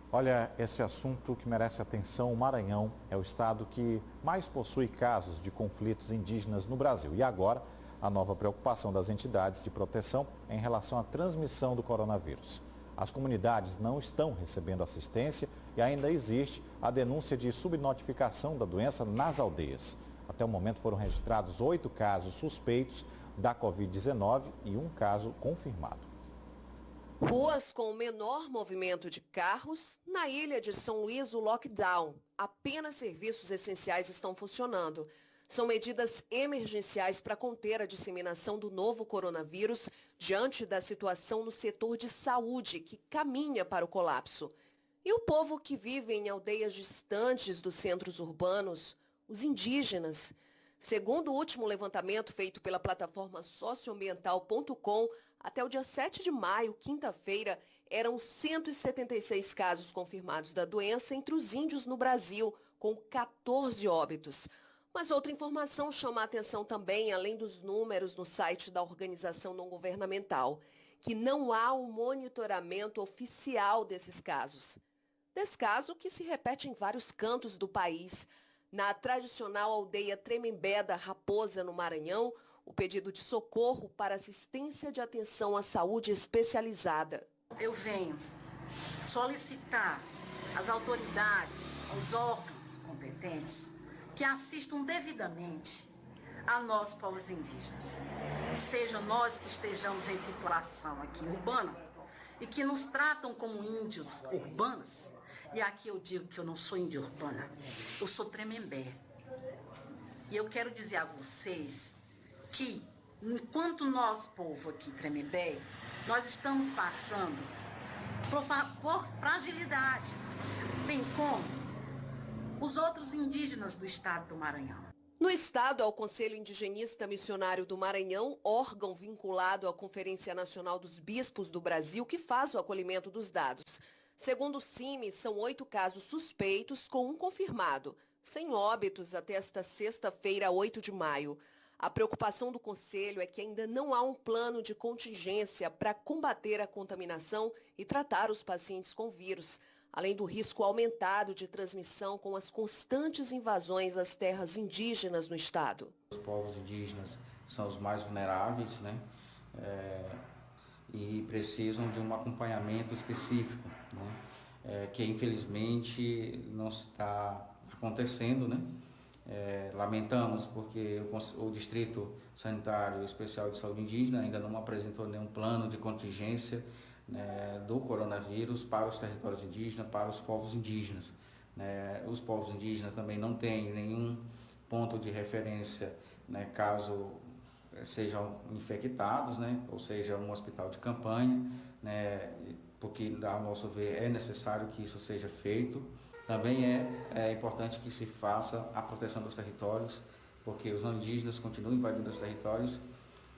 Olha, esse assunto que merece atenção, o Maranhão é o estado que mais possui casos de conflitos indígenas no Brasil. E agora, a nova preocupação das entidades de proteção em relação à transmissão do coronavírus. As comunidades não estão recebendo assistência e ainda existe a denúncia de subnotificação da doença nas aldeias. Até o momento foram registrados 8 casos suspeitos da Covid-19 e um caso confirmado. Ruas com o menor movimento de carros. Na ilha de São Luís, o lockdown. Apenas serviços essenciais estão funcionando. São medidas emergenciais para conter a disseminação do novo coronavírus diante da situação no setor de saúde, que caminha para o colapso. E o povo que vive em aldeias distantes dos centros urbanos, os indígenas. Segundo o último levantamento feito pela plataforma socioambiental.com, até o dia 7 de maio, quinta-feira, eram 176 casos confirmados da doença entre os índios no Brasil, com 14 óbitos. Mas outra informação chama a atenção também, além dos números no site da organização não governamental, que não há um monitoramento oficial desses casos. Descaso que se repete em vários cantos do país. Na tradicional aldeia Tremembé da Raposa, no Maranhão, o pedido de socorro para assistência de atenção à saúde especializada. Eu venho solicitar às autoridades, aos órgãos competentes, que assistam devidamente a nós, povos indígenas. Sejam nós que estejamos em situação aqui urbana e que nos tratam como índios urbanos. E aqui eu digo que eu não sou índia urbana, eu sou Tremembé. E eu quero dizer a vocês que, enquanto nós, povo aqui, Tremembé, nós estamos passando por fragilidade, bem como os outros indígenas do estado do Maranhão. No estado, ao Conselho Indigenista Missionário do Maranhão, órgão vinculado à Conferência Nacional dos Bispos do Brasil, que faz o acolhimento dos dados. Segundo o CIMI, são 8 casos suspeitos com um confirmado, sem óbitos até esta sexta-feira, 8 de maio. A preocupação do Conselho é que ainda não há um plano de contingência para combater a contaminação e tratar os pacientes com vírus, além do risco aumentado de transmissão com as constantes invasões às terras indígenas no estado. Os povos indígenas são os mais vulneráveis, né? E precisam de um acompanhamento específico, né? Que infelizmente não está acontecendo, né? Lamentamos porque o Distrito Sanitário Especial de Saúde Indígena ainda não apresentou nenhum plano de contingência, né, do coronavírus para os territórios indígenas, para os povos indígenas, né? Os povos indígenas também não têm nenhum ponto de referência, né, caso sejam infectados, né, ou seja, um hospital de campanha, né, porque, ao nosso ver, é necessário que isso seja feito. Também é importante que se faça a proteção dos territórios, porque os não indígenas continuam invadindo os territórios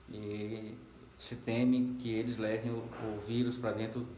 e se teme que eles levem o vírus para dentro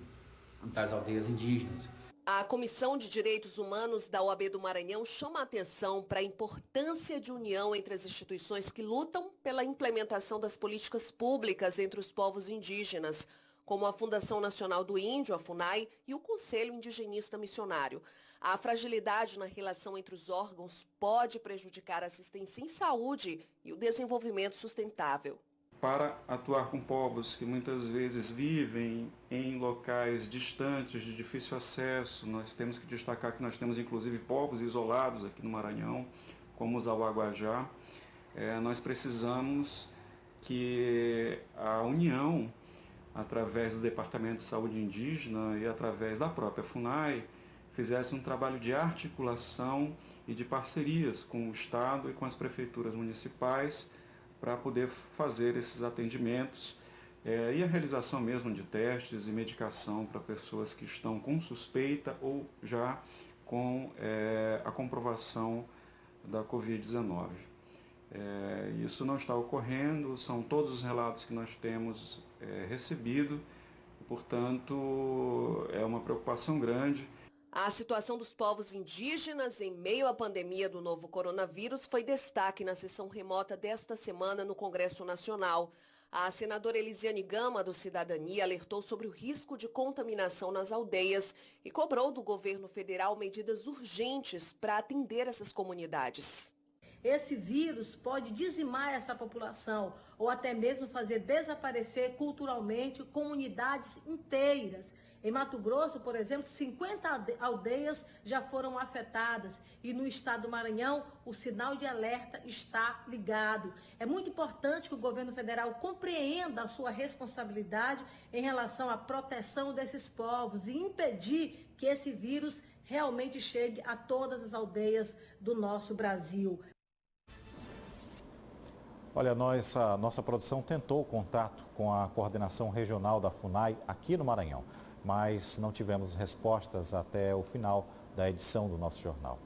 das aldeias indígenas. A Comissão de Direitos Humanos da OAB do Maranhão chama a atenção para a importância de união entre as instituições que lutam pela implementação das políticas públicas entre os povos indígenas, como a Fundação Nacional do Índio, a FUNAI, e o Conselho Indigenista Missionário. A fragilidade na relação entre os órgãos pode prejudicar a assistência em saúde e o desenvolvimento sustentável. Para atuar com povos que muitas vezes vivem em locais distantes, de difícil acesso, nós temos que destacar que nós temos inclusive povos isolados aqui no Maranhão, como os Auaguajá. Nós precisamos que a União, através do Departamento de Saúde Indígena e através da própria FUNAI, fizesse um trabalho de articulação e de parcerias com o Estado e com as prefeituras municipais para poder fazer esses atendimentos e a realização mesmo de testes e medicação para pessoas que estão com suspeita ou já com a comprovação da Covid-19. Isso não está ocorrendo, são todos os relatos que nós temos recebido, portanto, é uma preocupação grande. A situação dos povos indígenas em meio à pandemia do novo coronavírus foi destaque na sessão remota desta semana no Congresso Nacional. A senadora Elisiane Gama, do Cidadania, alertou sobre o risco de contaminação nas aldeias e cobrou do governo federal medidas urgentes para atender essas comunidades. Esse vírus pode dizimar essa população ou até mesmo fazer desaparecer culturalmente comunidades inteiras. Em Mato Grosso, por exemplo, 50 aldeias já foram afetadas e no estado do Maranhão o sinal de alerta está ligado. É muito importante que o governo federal compreenda a sua responsabilidade em relação à proteção desses povos e impedir que esse vírus realmente chegue a todas as aldeias do nosso Brasil. Olha, a nossa produção tentou contato com a coordenação regional da FUNAI aqui no Maranhão, mas não tivemos respostas até o final da edição do nosso jornal.